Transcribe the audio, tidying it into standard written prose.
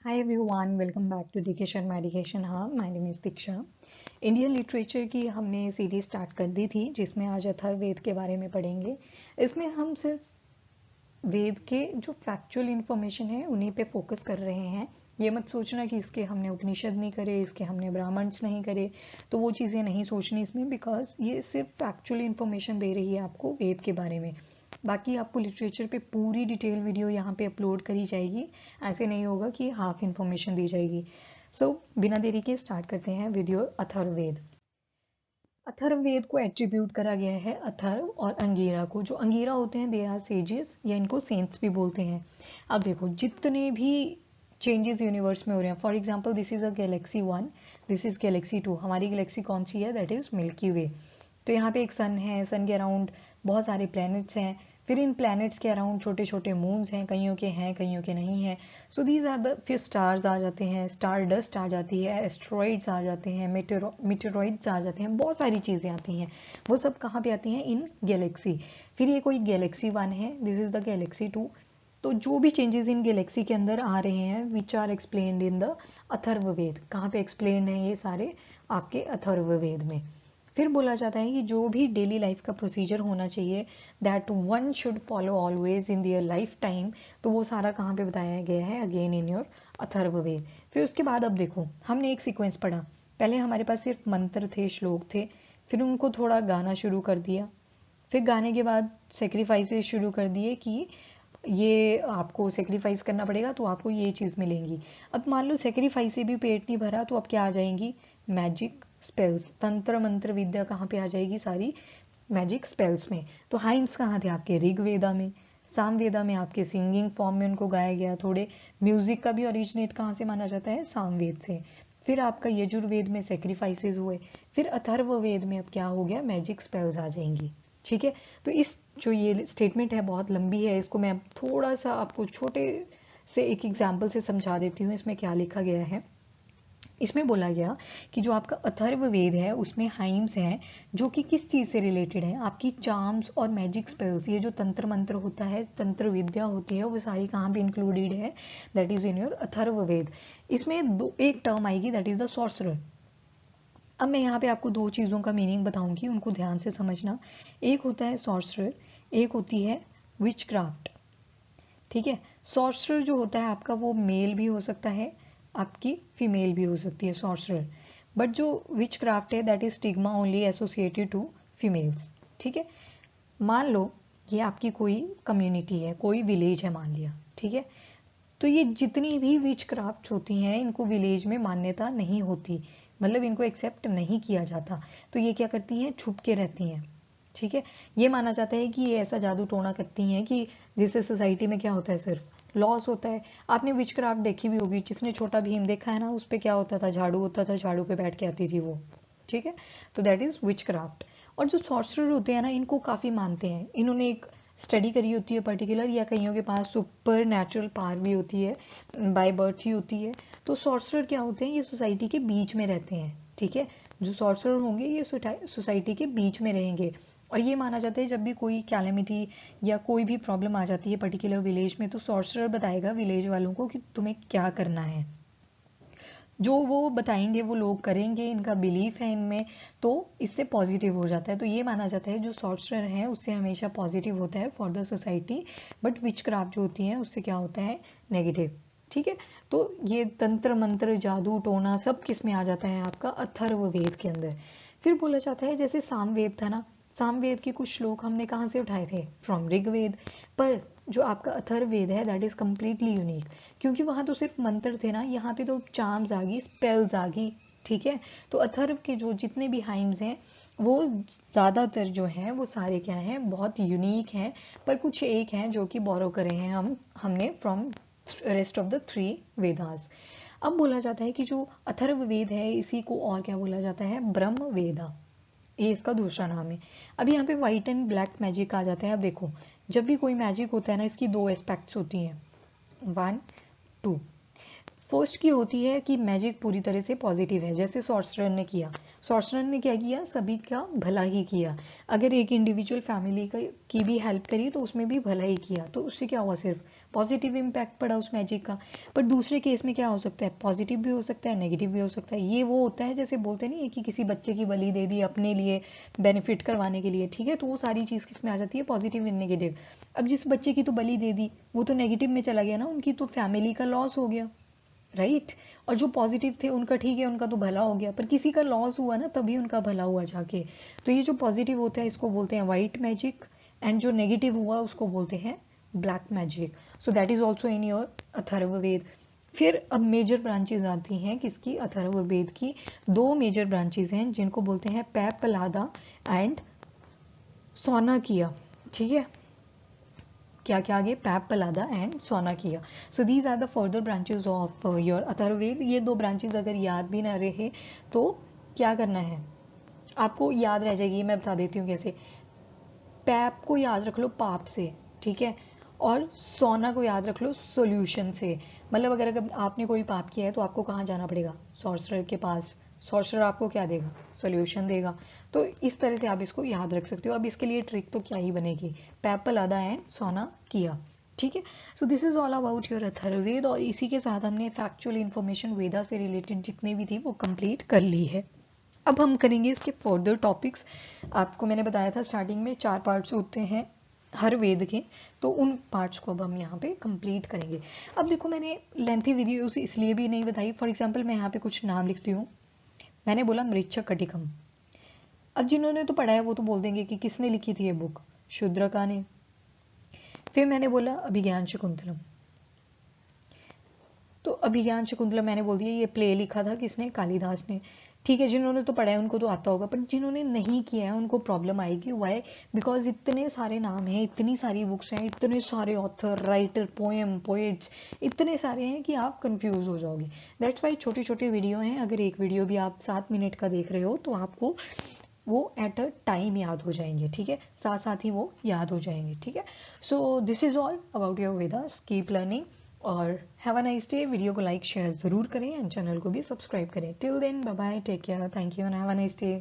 Hi everyone, welcome back to DK Sharma Education Hub. My name is Diksha. Indian literature की हमने series start कर दी थी जिसमें आज अथर्ववेद के बारे में पढ़ेंगे। इसमें हम सिर्फ वेद के जो फैक्चुअल इंफॉर्मेशन है उन्हीं पे फोकस कर रहे हैं। ये मत सोचना कि इसके हमने उपनिषद नहीं करे, इसके हमने ब्राह्मण्स नहीं करे, तो वो चीज़ें नहीं सोचनी इसमें, बिकॉज ये सिर्फ फैक्चुअल इंफॉर्मेशन दे रही है आपको वेद के बारे में। बाकी आपको लिटरेचर पे पूरी डिटेल वीडियो यहाँ पे अपलोड करी जाएगी। ऐसे नहीं होगा कि हाफ इंफॉर्मेशन दी जाएगी। बिना देरी के स्टार्ट करते हैं वीडियो। अथर्ववेद। अथर्ववेद को एट्रीब्यूट करा गया है अथर्व और अंगीरा को। जो अंगीरा होते हैं दे आर सेजेस, या इनको सेंट्स भी बोलते हैं। अब देखो जितने भी चेंजेस यूनिवर्स में हो रहे हैं, for example this is a Galaxy 1, this is Galaxy 2। हमारी गैलेक्सी कौन सी है? दैट इज मिल्की वे। तो यहाँ पे एक सन है, सन के अराउंड बहुत सारे प्लैनेट्स हैं, फिर इन प्लैनेट्स के अराउंड छोटे छोटे मून्स हैं, कईयों के हैं कईयों के नहीं हैं। सो दीज आर द, फिर स्टार्स आ जाते हैं, स्टार डस्ट आ जाती है, एस्ट्रॉइड्स आ जाते हैं, मेटेरॉइड्स आ जाते हैं, बहुत सारी चीज़ें आती हैं। वो सब कहाँ पे आती हैं? इन गैलेक्सी। फिर ये कोई गैलेक्सी 1 है, दिस इज द गैलेक्सी 2। तो जो भी चेंजेस इन गैलेक्सी के अंदर आ रहे हैं which are explained in the Atharvaveda. कहाँ पे एक्सप्लेन्ड है ये सारे? आपके अथर्ववेद में। फिर बोला जाता है कि जो भी डेली लाइफ का प्रोसीजर होना चाहिए that one should follow always in their life time, तो वो सारा कहाँ पे बताया गया है? Again in your Atharvaveda. फिर उसके बाद अब देखो हमने एक सीक्वेंस पढ़ा। पहले हमारे पास सिर्फ मंत्र थे, श्लोक थे, फिर उनको थोड़ा गाना शुरू कर दिया, फिर गाने के बाद सेक्रीफाइसेस शुरू कर दिए कि ये आपको सेक्रीफाइस करना पड़ेगा तो आपको ये चीज़ मिलेंगी। अब मान लो सेक्रीफाइस से भी पेट नहीं भरा तो अब क्या आ जाएंगी? मैजिक स्पेल्स, तंत्र मंत्र विद्या कहाँ पे आ जाएगी? सारी मैजिक स्पेल्स में। तो हाइम्स कहाँ थे? आपके ऋग्वेदा में। सामवेदा में आपके सिंगिंग फॉर्म में उनको गाया गया। थोड़े म्यूजिक का भी ओरिजिनेट कहाँ से माना जाता है? सामवेद से। फिर आपका यजुर्वेद में सेक्रीफाइसेस हुए। फिर अथर्ववेद में अब क्या हो गया? मैजिक स्पेल्स आ जाएंगी। ठीक है। तो इस जो ये स्टेटमेंट है बहुत लंबी है, इसको मैं थोड़ा सा आपको छोटे से एक एग्जाम्पल से समझा देती हूँ। इसमें क्या लिखा गया है? इसमें बोला गया कि जो आपका अथर्ववेद है उसमें हाइम्स हैं जो कि किस चीज़ से रिलेटेड है? आपकी चार्म्स और मैजिक स्पेल्स। ये जो तंत्र मंत्र होता है, तंत्र विद्या होती है, वो सारी कहाँ पे इंक्लूडेड है? That is in your Atharvaveda. इसमें एक टर्म आएगी दैट इज द सॉर्सरर। अब मैं यहाँ पे आपको दो चीज़ों का मीनिंग बताऊंगी, उनको ध्यान से समझना। एक होता है सॉर्सरर, एक होती है विच क्राफ्ट। ठीक है। सॉर्सरर जो होता है आपका वो मेल भी हो सकता है, आपकी फीमेल भी हो सकती है सॉर्सरर। बट जो विच क्राफ्ट है that is stigma only associated to females. ठीक है। मान लो ये आपकी कोई कम्युनिटी है, कोई विलेज है मान लिया। ठीक है। तो ये जितनी भी विच क्राफ्ट होती हैं इनको विलेज में मान्यता नहीं होती, मतलब इनको एक्सेप्ट नहीं किया जाता। तो ये क्या करती हैं? छुप के रहती हैं। ठीक है। ये माना जाता है कि ये ऐसा जादू टोना करती हैं कि जिससे सोसाइटी में क्या होता है? सिर्फ लॉस होता है। आपने विच क्राफ्ट देखी भी होगी, जिसने छोटा भीम देखा है ना, उस पर क्या होता था? झाड़ू होता था, झाड़ू पे बैठ के आती थी वो। ठीक है। तो दैट इज विच क्राफ्ट। और जो सॉर्सरर होते हैं ना, इनको काफ़ी मानते हैं। इन्होंने एक स्टडी करी होती है पर्टिकुलर, या कईयों के पास सुपर नेचुरल पावर भी होती है, बाय बर्थ ही होती है। तो सॉर्सरर क्या होते हैं? ये सोसाइटी के बीच में रहते हैं। ठीक है। जो सॉर्सरर होंगे ये सोसाइटी के बीच में रहेंगे। और ये माना जाता है जब भी कोई कैलेमिटी या कोई भी प्रॉब्लम आ जाती है पर्टिकुलर विलेज में, तो सॉर्सरर बताएगा विलेज वालों को कि तुम्हें क्या करना है। जो वो बताएंगे वो लोग करेंगे, इनका बिलीफ है इनमें, तो इससे पॉजिटिव हो जाता है। तो ये माना जाता है जो सॉर्सरर है उससे हमेशा पॉजिटिव होता है for the society, but which craft जो होती है उससे क्या होता है? नेगेटिव। ठीक है। तो ये तंत्र मंत्र जादू टोना सब किस में आ जाता है? आपका अथर्ववेद के अंदर। फिर बोला जाता है जैसे सामवेद था ना, सामवेद के कुछ श्लोक हमने कहाँ से उठाए थे? फ्रॉम ऋग्वेद। पर जो आपका अथर्ववेद है दैट इज कम्प्लीटली यूनिक, क्योंकि वहाँ तो सिर्फ मंत्र थे ना, यहाँ पे तो चार्म्स आ गई, स्पेल्स आ गई। ठीक है। तो अथर्व के जो जितने भी हाइम्स हैं वो ज़्यादातर जो हैं वो सारे क्या हैं? बहुत यूनिक हैं। पर कुछ एक हैं जो कि बोरो करे हैं हमने from rest of the 3 Vedas. अब बोला जाता है कि जो अथर्व वेद है इसी को और क्या बोला जाता है? ब्रह्म वेदा। ये इसका दूसरा नाम है। अब यहाँ पे व्हाइट एंड ब्लैक मैजिक आ जाता है। अब देखो जब भी कोई मैजिक होता है ना, इसकी दो एस्पेक्ट्स होती हैं, 1 2। फर्स्ट की होती है कि मैजिक पूरी तरह से पॉजिटिव है, जैसे सॉर्सरर ने किया। सॉर्सरर ने क्या किया, सभी का भला ही किया। अगर एक इंडिविजुअल फैमिली की भी हेल्प करी तो उसमें भी भला ही किया, तो उससे क्या हुआ, सिर्फ पॉजिटिव इम्पैक्ट पड़ा उस मैजिक का। पर दूसरे केस में क्या हो सकता है, पॉजिटिव भी हो सकता है, नेगेटिव भी हो सकता है। ये वो होता है जैसे बोलते नहीं है कि किसी बच्चे की बलि दे दी अपने लिए बेनिफिट करवाने के लिए, ठीक है, तो वो सारी चीज़ किसमें आ जाती है, पॉजिटिव एंड नेगेटिव। अब जिस बच्चे की तो बलि दे दी वो तो नेगेटिव में चला गया ना, उनकी तो फैमिली का लॉस हो गया, राइट। और जो पॉजिटिव थे उनका ठीक है, उनका तो भला हो गया, पर किसी का लॉस हुआ ना, तभी उनका भला हुआ जाके। तो ये जो पॉजिटिव होता है इसको बोलते हैं वाइट मैजिक, एंड जो नेगेटिव हुआ उसको बोलते हैं black magic. So that is also in your Atharvaveda. फिर अब मेजर ब्रांचेज आती हैं किसकी, अथर्ववेद की। दो मेजर ब्रांचेज हैं जिनको बोलते हैं पैपलादा एंड सौनाकिया, ठीक है। क्या क्या आगे, Paippalada and Shaunakiya. So these are the further branches of your Atharvaveda. ये दो ब्रांचेज अगर याद भी ना रहे तो क्या करना है, आपको याद रह जाएगी, मैं बता देती हूँ कैसे। पैप को याद रख लो पाप से, ठीक है, और सोना को याद रख लो सॉल्यूशन से। मतलब अगर आपने कोई पाप किया है तो आपको कहाँ जाना पड़ेगा, सॉर्सरर के पास। सॉर्सरर आपको क्या देगा, सॉल्यूशन देगा। तो इस तरह से आप इसको याद रख सकते हो। अब इसके लिए ट्रिक तो क्या ही बनेगी, पैपलादा एंड सोना किया, ठीक है। So this is all about your Atharvaveda, और इसी के साथ हमने फैक्चुअल इन्फॉर्मेशन वेदा से रिलेटेड जितनी भी थी वो कंप्लीट कर ली है। अब हम करेंगे इसके फर्दर टॉपिक्स। आपको मैंने बताया था स्टार्टिंग में 4 पार्ट्स होते हैं हर वेद के, तो उन पार्ट्स को अब हम यहाँ पे कंप्लीट करेंगे। अब देखो मैंने लेंथी वीडियोस इसलिए भी नहीं बताई, फॉर एग्जांपल मैं यहाँ पे कुछ नाम लिखती हूँ, मैंने बोला मृच्छक कटिकम। अब जिन्होंने तो पढ़ा है वो तो बोल देंगे कि किसने लिखी थी ये बुक, शूद्रका ने। फिर मैंने बोला अभिज्ञान शकुंतलम, तो अभिज्ञान शकुंतलम मैंने बोल दिया ये प्ले लिखा था किसने, कालिदास ने, ठीक है। जिन्होंने तो पढ़ा है उनको तो आता होगा, पर जिन्होंने नहीं किया है उनको प्रॉब्लम आएगी। वाई, बिकॉज इतने सारे नाम हैं, इतनी सारी बुक्स हैं, इतने सारे ऑथर, राइटर, पोएम, पोएट्स इतने सारे हैं कि आप कंफ्यूज हो जाओगे। दैट्स वाई छोटे छोटे वीडियो हैं, अगर एक वीडियो भी आप 7 मिनट का देख रहे हो तो आपको वो एट अ टाइम याद हो जाएंगे, ठीक है, साथ साथ ही वो याद हो जाएंगे, ठीक है। So this is all about your Vedas, keep learning और have a nice day. Video को लाइक शेयर जरूर करें एंड चैनल को भी सब्सक्राइब करें। Till then bye bye, take care, thank you and have a nice day.